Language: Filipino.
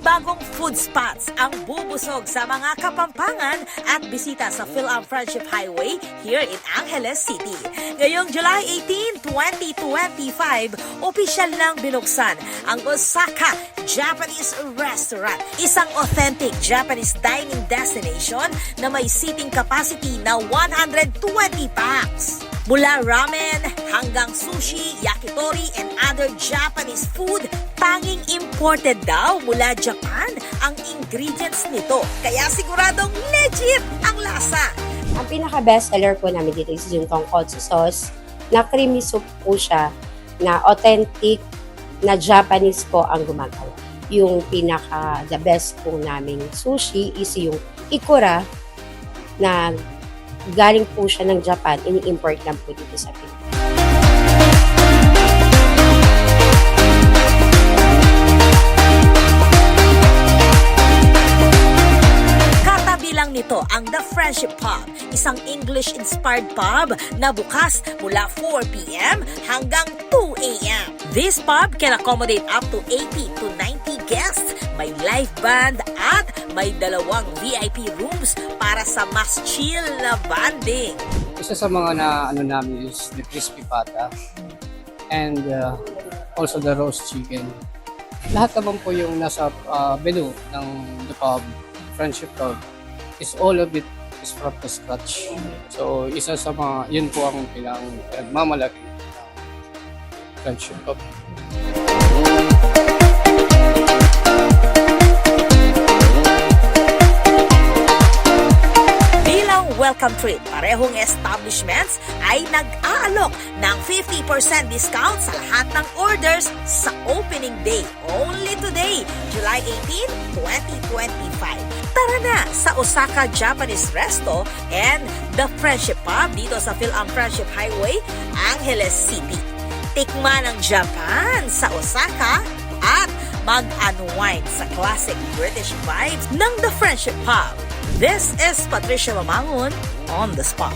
Panibagong food spots ang bubusog sa mga Kapampangan at bisita sa Phil-Am Friendship Highway here in Angeles City. Ngayong July 18, 2025, opisyal nang binuksan ang Osaka Japanese Restaurant, isang authentic Japanese dining destination na may seating capacity na 120 packs. Mula ramen hanggang sushi, yakitori, and other Japanese food, tanging imported daw mula Japan ang ingredients nito. Kaya siguradong legit ang lasa. Ang pinaka-bestseller po namin dito is yung tonkotsu sauce na creamy soup po siya na authentic na Japanese po ang gumagawa. Yung pinaka-the best po naming sushi is yung ikura na galing po siya ng Japan, ini-import lang po dito sa Pilipinas. Katabi lang nito ang The Friendship Pub, isang English-inspired pub na bukas mula 4 p.m. hanggang 2 a.m. This pub can accommodate up to 80 to 90 guests, may live band at may 2 VIP rooms para sa mas chill na banding. Isa sa mga namin is the crispy pata and also the roast chicken. Lahat naman po yung nasa menu ng the pub, Friendship Pub, is all of it is from the scratch. So isa sa mga, yun po ang pinagmamalaki ng Friendship Pub. Welcome treat, parehong establishments ay nag-aalok ng 50% discount sa lahat ng orders sa opening day. Only today, July 18, 2025. Tara na sa Osaka Japanese Resto and The Friendship Pub dito sa Phil-Am Friendship Highway, Angeles City. Tikman ang Japan sa Osaka at mag-unwind sa classic British vibes ng The Friendship Pub. This is Patricia Mamangon on the spot.